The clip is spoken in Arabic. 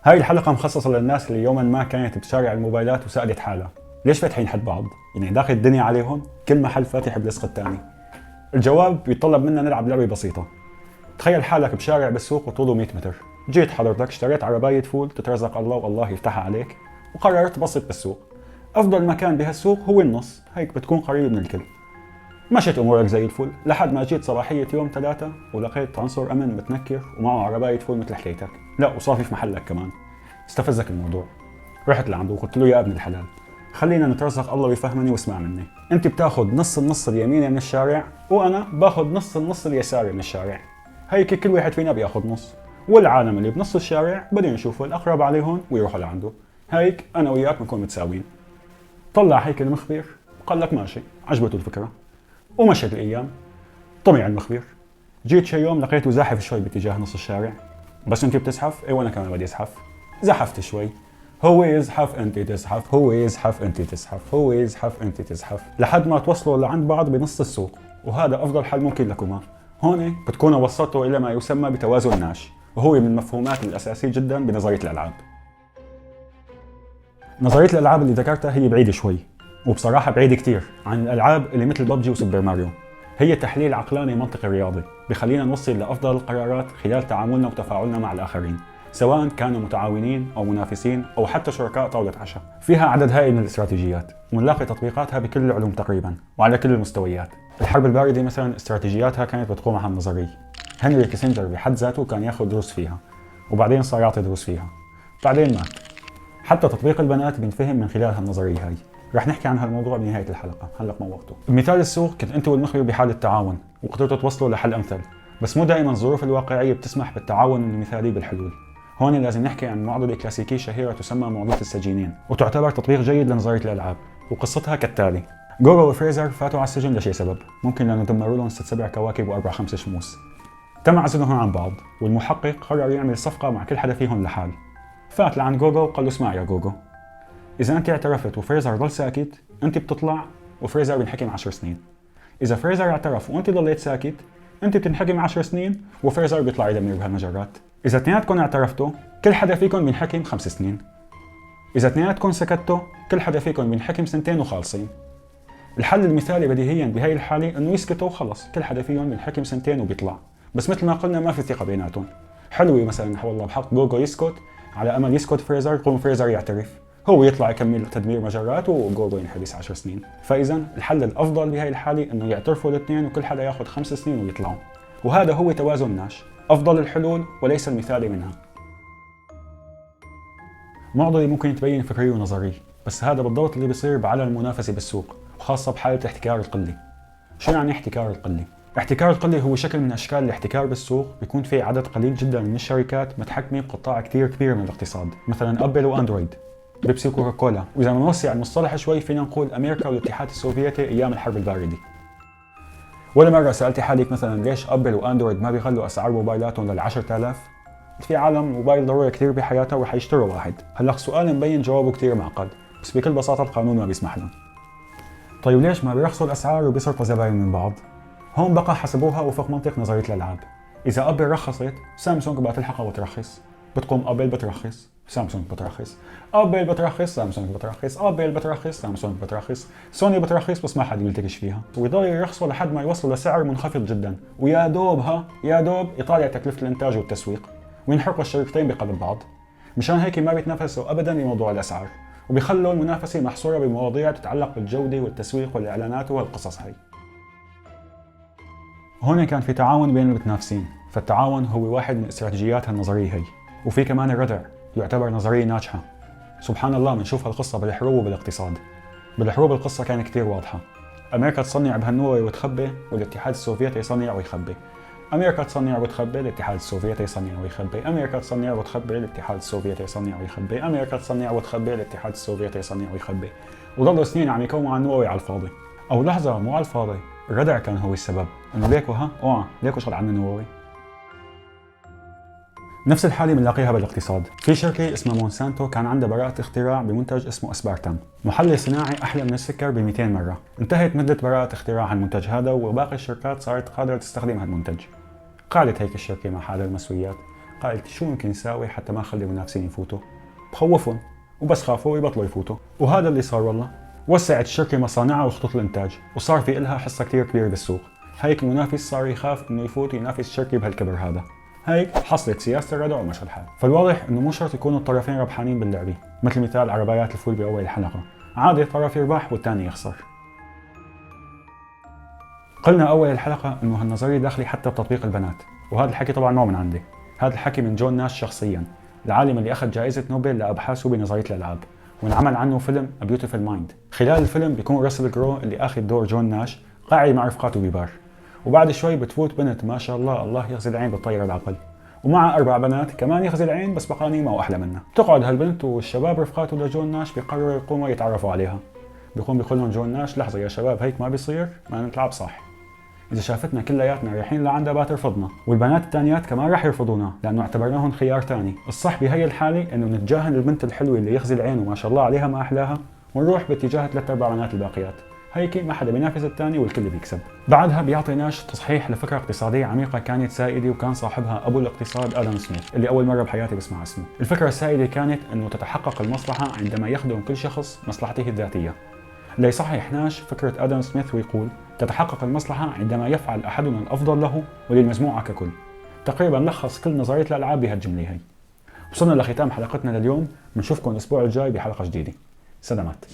هاي الحلقة مخصصة للناس اللي يوما ما كانت بشارع الموبايلات وسألت حالها ليش فاتحين حد بعض؟ يعني داخل الدنيا عليهم كل محل فاتح بلصق الثاني. الجواب بيتطلب منا نلعب لعبة بسيطة. تخيل حالك بشارع بالسوق وطوله 100 متر، جيت حضرتك اشتريت عرباية فول تترزق الله والله يفتحها عليك، وقررت تبسط بالسوق. أفضل مكان بهالسوق هو النص، هيك بتكون قريب من الكل. مشيت امورك زي الفل لحد ما جيت صباحيه يوم 3 ولقيت عنصر امن متنكر ومعه عربايه فول مثل حكايتك، لا وصافي في محلك كمان. استفزك الموضوع، رحت لعنده وقلت له يا ابن الحلال خلينا نترزق الله ويفهمني واسمع مني. انت بتاخذ نص النص اليميني من الشارع وانا باخذ نص النص اليساري من الشارع، هيك كل واحد فينا بياخذ نص، والعالم اللي بنص الشارع بدهم يشوفوا الاقرب عليهم ويروحوا لعنده، هيك انا وياك بنكون متساويين. طلع هيك المخبر قال لك ماشي، عجبته الفكره. ومشت الايام، طمع المخبر. جيت شي يوم لقيته زاحف شوي باتجاه نص الشارع. بس انت بتزحف، اي وانا كمان بدي ازحف. زحفت شوي، هو يزحف انت تزحف، هو يزحف انت تزحف، هو يزحف انت تزحف، لحد ما توصلوا لعند بعض بنص السوق، وهذا افضل حل ممكن لكما. هون بتكونوا وصلتوا الى ما يسمى بتوازن ناش، وهو من المفهومات الاساسيه جدا بنظريه الالعاب. نظريه الالعاب اللي ذكرتها هي بعيده شوي، وبصراحة بعيد كتير عن الألعاب اللي مثل ببجي وسوبر ماريو. هي تحليل عقلاني منطقي رياضي بخلينا نوصل لأفضل القرارات خلال تعاملنا وتفاعلنا مع الآخرين، سواء كانوا متعاونين أو منافسين أو حتى شركاء طاولة عشاء. فيها عدد هائل من الاستراتيجيات ونلاقي تطبيقاتها بكل العلوم تقريبا وعلى كل المستويات. الحرب الباردة مثلا استراتيجياتها كانت بتقوم على النظرية. هنري كيسنجر بحد ذاته كان ياخذ دروس فيها، وبعدين صار يعطي دروس فيها، بعدين مات. حتى تطبيق البنات بينفهم من خلال هالنظرية هاي. رح نحكي عن هالموضوع بنهاية الحلقة، هلأ ما وقته. بمثال السوق كنت انت والمخبر بحالة تعاون وقدرتوا توصلوا لحل امثل، بس مو دائما الظروف الواقعية بتسمح بالتعاون المثالي بالحلول. هون لازم نحكي عن معضلة كلاسيكية شهيرة تسمى معضلة السجينين، وتعتبر تطبيق جيد لنظرية الألعاب، وقصتها كالتالي. جورو وفريزر فاتوا على السجن لشي سبب، ممكن لأنه دمروا لهم 6-7 كواكب و4-5 شموس. تم عزلهم عن بعض، والمحقق قرر يعمل صفقة مع كل حدا فيهم لحال. فات لعند جوجو وقال له اسمع يا جوجو، إذا أنت اعترفت وفريزر ضل ساكت، أنت بتطلع وفريزر بينحكم 10 سنين. إذا فريزر اعترف وأنت ضليت ساكت، أنت بتنحكم 10 سنين وفريزر بيطلع يدمر بهالمجرات. إذا اثنيناتكم اعترفتوا، كل حدا فيكم بينحكم 5 سنين. إذا اثنيناتكم سكتوا، كل حدا فيكم بينحكم 2 وخالصين. الحل المثالي بديهيا بهي الحالة إنه يسكتوا وخلص، كل حدا فيهم بينحكم 2 وبيطلع. بس مثل ما قلنا ما في ثقة بيناتهم. حلوة مثلا والله بحط جوجو يسكت على أمل يسكت فريزر، يقوم فريزر يعترف، هو يطلع يكمل تدمير مجرات وجورو ينحبس 10 سنين. فإذا الحل الأفضل بهي الحالة إنه يعترفوا الاثنين وكل حدا ياخذ 5 سنين ويطلعوا، وهذا هو توازن ناش، أفضل الحلول وليس المثالي منها. معضلة ممكن تبين فكرية ونظرية، بس هذا بالضبط اللي بيصير بعلى المنافسة بالسوق، وخاصة بحالة احتكار القلة. شو يعني احتكار القلة؟ احتكار القلة هو شكل من أشكال الاحتكار بالسوق بيكون فيه عدد قليل جدا من الشركات متحكمة بقطاع كتير كبير من الاقتصاد، مثلا أبل وأندرويد، بيبسي وكوكاكولا، وإذا بنوسع المصطلح شوي فينا نقول أمريكا والاتحاد السوفيتي أيام الحرب الباردة. ولا مرة سألت حالك مثلا ليش أبل وأندرويد ما بيخلوا أسعار موبايلاتهم لل10,000؟ في عالم موبايل ضروري كتير بحياتها ورح يشتروا واحد. هلا سؤال مبين جوابه كتير معقد، بس بكل بساطة القانون ما بيسمح لهم. طيب ليش ما بيرخصوا الأسعار وبيسرقوا زباين من بعض؟ هون بقى حسبوها وفق منطق نظرية الألعاب. إذا أبل رخصت، سامسونج بتلحقها وترخص، بتقوم أبل بترخص، سامسونج بترخص، أبل بترخص، سامسونج بترخص، أبل بترخص، سامسونج بترخص، سوني بترخص بس ما حد يلتقش فيها، ويضلوا يرخصوا لحد ما يوصلوا لسعر منخفض جدا، ويا دوب يا دوب يطالع تكلفة الإنتاج والتسويق، وينحرقوا الشركتين بقلب بعض. مشان هيك ما بيتنافسوا أبدا بموضوع الأسعار، وبيخلوا المنافسة محصورة بمواضيع تتعلق بالجودة والتسويق والإعلانات وهالقصص هاي. هون كان في تعاون بين المتنافسين، فالتعاون هو واحد من استراتيجيات هالنظرية هي، وفي كمان الردع يعتبر نظرية ناجحة. سبحان الله بنشوف هالقصة بالحروب وبالاقتصاد. بالحروب القصة كانت كتير واضحة، أمريكا تصنع بهالنووي وتخبي والاتحاد السوفيتي يصنع ويخبي، أمريكا تصنع وتخبي الاتحاد السوفيتي يصنع ويخبي، أمريكا تصنع وتخبي الاتحاد السوفيتي يصنع ويخبي، أمريكا تصنع وتخبي الاتحاد السوفيتي يصنع ويخبي، وضلوا سنين عم يكونوا على النووي على الفاضي. أو لحظة، مو على الفاضي، الردع كان هو السبب، انه ليكو ليكو شغل عنا النووي. نفس الحالة بنلاقيها بالاقتصاد. في شركة اسمها مونسانتو كان عندها براءة اختراع بمنتج اسمه اسبارتام، محلي صناعي أحلى من السكر ب200 مرة. انتهت مدة براءة اختراع هالمنتج هذا، وباقي الشركات صارت قادرة تستخدم هالمنتج. قعدت هيك الشركة مع حالها المسؤوليات قالت شو ممكن يساوي حتى ما خلي المنافسين يفوتوا؟ بخوفهم، وبس خافوا يبطلوا يفوتوا. وهذا اللي صار والله. وسعت الشركة مصانعها وخطوط الإنتاج، وصار في إلها حصة كتير كبيرة بالسوق. هيك المنافس صار يخاف إنه يفوت ينافس الشركة بهالكبر هذا. هيك حصلت سياسة الردع ومشى الحال. فالواضح إنه مو شرط يكونوا الطرفين ربحانين باللعبة، مثل مثال عربايات الفول بأول الحلقة، عادي طرف يربح والثاني يخسر. قلنا أول الحلقة إنه هالنظرية داخلة حتى بتطبيق البنات، وهذا الحكي طبعا مو من عندي، هذا الحكي من جون ناش شخصيا، العالم اللي أخذ جائزة نوبل لأبحاثه بنظرية الألعاب، وانعمل عنه فيلم A Beautiful Mind. خلال الفيلم بيكون راسل كرو اللي أخذ دور جون ناش قاعد مع رفقاته ببار، وبعد شوي بتفوت بنت ما شاء الله الله يخزي العين بتطير العقل، ومع 4 بنات كمان يخزي العين بس بقانيمة وأحلى منها. بتقعد هالبنت والشباب رفقاته لجون ناش بيقرروا يقوموا يتعرفوا عليها. بيقوم بيقول لهم جون ناش لحظة يا شباب، هيك ما بيصير، ما نتلعب صح. إذا شافتنا كلياتنا رايحين لعندها بترفضنا، والبنات التانيات كمان راح يرفضونا لأنه اعتبرناهم خيار تاني. الصح بهي الحالة إنه نتجاهل البنت الحلوة اللي يخزي العين وما شاء الله عليها ما أحلاها، ونروح باتجاه 3/4 بنات الباقيات. هيك ما حدا بينافس الثاني والكل بيكسب. بعدها بيعطي ناش تصحيح لفكرة اقتصادية عميقة كانت سائدة، وكان صاحبها أبو الاقتصاد آدم سميث اللي أول مرة بحياتي بسمع اسمه. الفكرة السائدة كانت إنه تتحقق المصلحة عندما يخدم كل شخص مصلحته الذاتية. ليصحح ناش فكرة آدم سميث ويقول تتحقق المصلحة عندما يفعل أحدنا الأفضل له وللمجموعة ككل. تقريبا لخص كل نظرية الألعاب بهالجملة هي. وصلنا لختام حلقتنا لليوم، بنشوفكم الأسبوع الجاي بحلقة جديدة. سلامات.